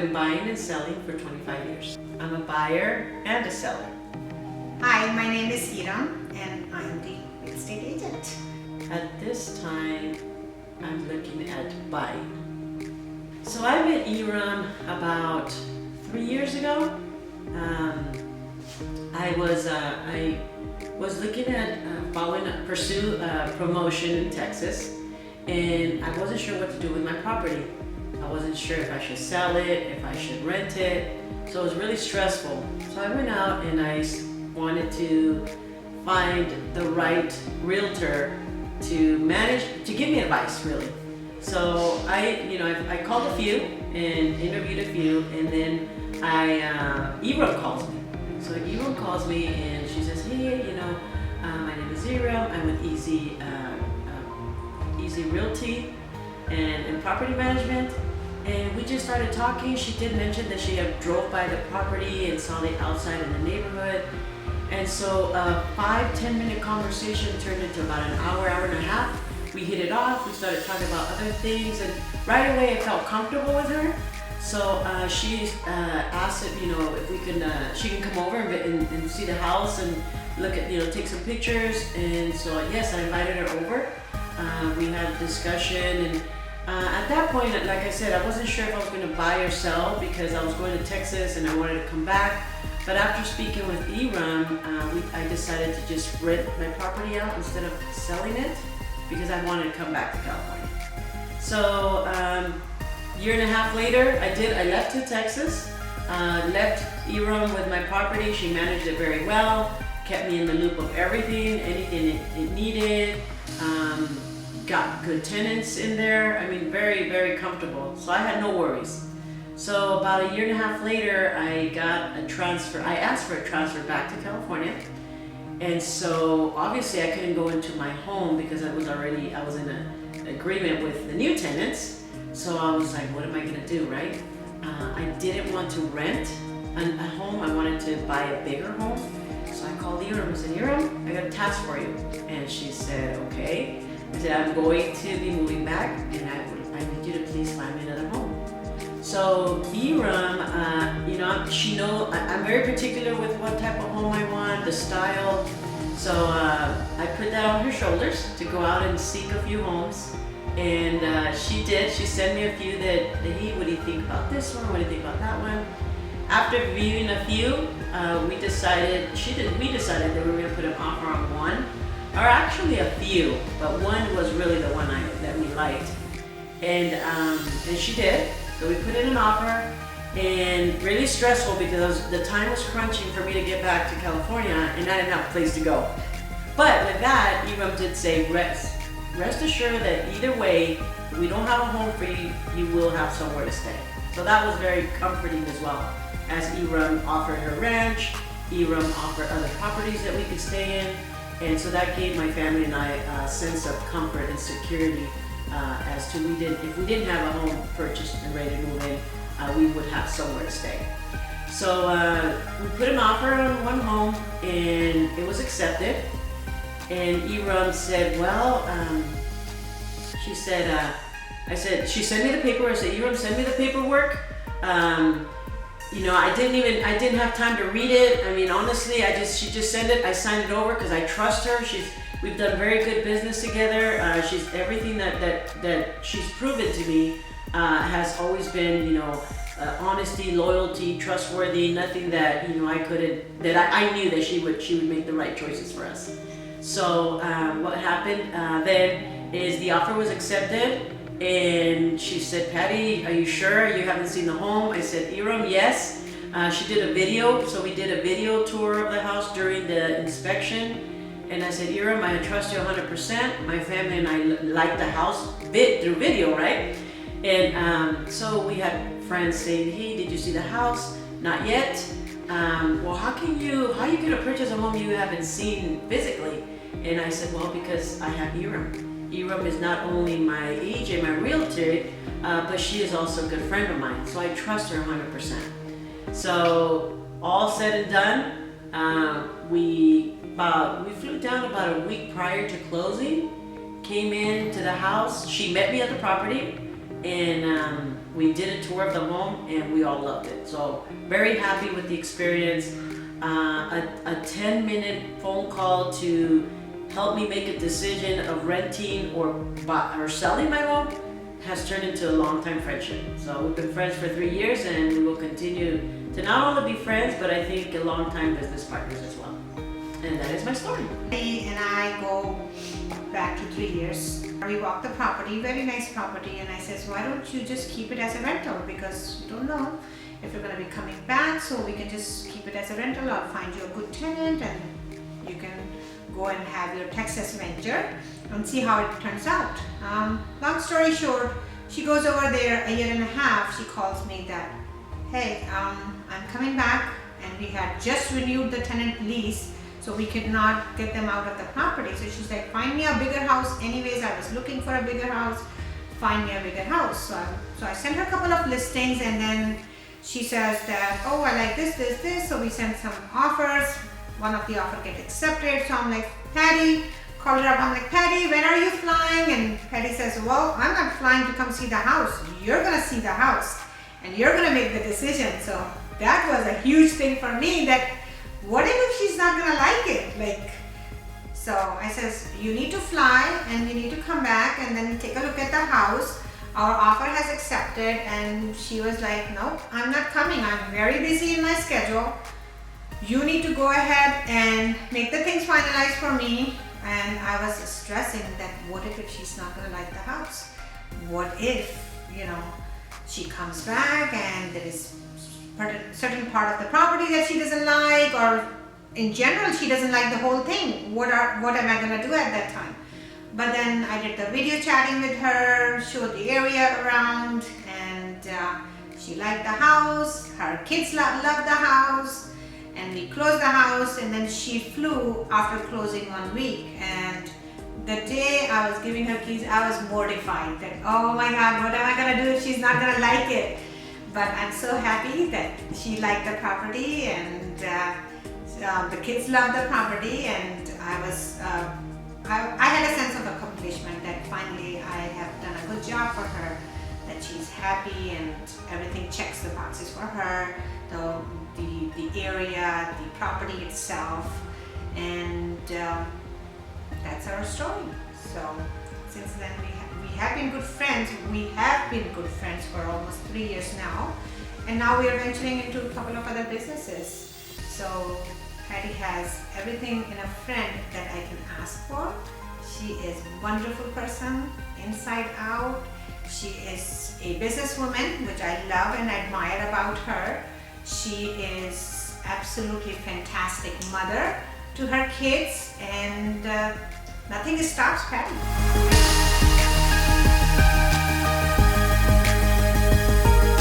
been buying and selling for 25 years. I'm a buyer and a seller. Hi, my name is Hiram and I'm the real estate agent. At this time, I'm looking at buying. So I met Hiram about 3 years ago. I was looking at pursue a promotion in Texas, and I wasn't sure what to do with my property. I wasn't sure if I should sell it, if I should rent it. So it was really stressful. So I went out and I wanted to find the right realtor to give me advice, really. So I called a few and interviewed a few, and then Hiram calls me. So Hiram calls me and she says, hey, my name is Hiram. I'm with Easy Realty and Property Management. And we just started talking. She did mention that she had drove by the property and saw the outside in the neighborhood. And so a 5-10 minute conversation turned into about an hour and a half. We hit it off. We started talking about other things, and right away I felt comfortable with her. So she asked if we can, she can come over and see the house and look at, take some pictures. And so yes, I invited her over. We had a discussion, and at that point, like I said, I wasn't sure if I was going to buy or sell because I was going to Texas and I wanted to come back. But after speaking with Hiram, I decided to just rent my property out instead of selling it because I wanted to come back to California. So year and a half later, I left to Texas, left Hiram with my property. She managed it very well, kept me in the loop of everything, anything it needed, got good tenants in there. I mean, very, very comfortable. So I had no worries. So about a year and a half later, I got a transfer. I asked for a transfer back to California. And so obviously I couldn't go into my home because I was in an agreement with the new tenants. So I was like, what am I gonna do, right? I didn't want to rent a home. I wanted to buy a bigger home. So I called Hiram and said, Hiram, I got a task for you. And she said, okay. I said, I'm going to be moving back and I need you to please find me another home. So Hiram, I'm very particular with what type of home I want, the style. So I put that on her shoulders to go out and seek a few homes. And she did. She sent me a few what do you think about this one? What do you think about that one? After viewing a few, we decided that we were gonna put an offer on one, or actually a few, but one was really the one that we liked. And she did. So we put in an offer, and really stressful because the time was crunching for me to get back to California, and I didn't have a place to go. But with that, Hiram did say, rest assured that either way, if we don't have a home for you, you will have somewhere to stay. So that was very comforting as well. As Hiram offered her ranch, Hiram offered other properties that we could stay in, and so that gave my family and I a sense of comfort and security. As to if we didn't have a home purchased and ready to move in, we would have somewhere to stay. So we put an offer on one home and it was accepted. And Hiram said, well, she sent me the paperwork. I said, Hiram, send me the paperwork. I didn't have time to read it. I mean, honestly, she just sent it. I signed it over because I trust her. We've done very good business together. She's everything that she's proven to me has always been, honesty, loyalty, trustworthy. Nothing that I knew that she would make the right choices for us. So what happened then is the offer was accepted, and she said, Patty, are you sure you haven't seen the home? I said, Hiram, yes. She did a video, so we did a video tour of the house during the inspection. And I said, Hiram, I trust you 100%. My family and I like the house through video, right? And so we had friends saying, hey, did you see the house? Not yet. Well, how are you gonna purchase a home you haven't seen physically? And I said, well, because I have Hiram. Hiram is not only my agent, my realtor, but she is also a good friend of mine. So I trust her 100%. So all said and done, we flew down about a week prior to closing, came in to the house. She met me at the property, and We did a tour of the home and we all loved it. So very happy with the experience. A 10-minute phone call to help me make a decision of renting or selling my home has turned into a long-time friendship. So we've been friends for 3 years and we will continue to not only be friends, but I think a long-time business partners as well. And that is my story. He and I go back to 3 years. We walked the property, very nice property, and I says, why don't you just keep it as a rental, because you don't know if you're going to be coming back, so we can just keep it as a rental. I'll find you a good tenant and you can go and have your Texas venture and see how it turns out. Long story short, she goes over there a year and a half. She calls me that, hey, I'm coming back, and we had just renewed the tenant lease, so we could not get them out of the property. So she's like, find me a bigger house. Anyways, I was looking for a bigger house. Find me a bigger house. So I sent her a couple of listings, and then she says that, oh, I like this. So we sent some offers. One of the offers get accepted. So I'm like, Patty, call her up. I'm like, Patty, when are you flying? And Patty says, well, I'm not flying to come see the house. You're gonna see the house and you're gonna make the decision. So that was a huge thing for me, that what if she's not gonna like it? So I says, you need to fly and you need to come back and then take a look at the house. Our offer has accepted. And she was like, no, I'm not coming. I'm very busy in my schedule. You need to go ahead and make the things finalized for me. And I was stressing that what if she's not gonna like the house? What if, she comes back and there is certain part of the property that she doesn't like, or in general she doesn't like the whole thing. What am I gonna do at that time? But then I did the video chatting with her, showed the area around, and she liked the house. Her kids loved the house, and we closed the house. And then she flew after closing 1 week. And the day I was giving her keys, I was mortified that, oh my God, what am I gonna do if she's not gonna like it? But I'm so happy that she liked the property, and the kids loved the property, and I had a sense of accomplishment that finally I have done a good job for her, that she's happy and everything checks the boxes for her, the area, the property itself, and that's our story. So since then we have been good friends. We have been good friends for almost 3 years now, and now we are venturing into a couple of other businesses. So Patty has everything in a friend that I can ask for. She is a wonderful person, inside out. She is a businesswoman, which I love and admire about her. She is absolutely fantastic mother to her kids, and nothing stops Patty.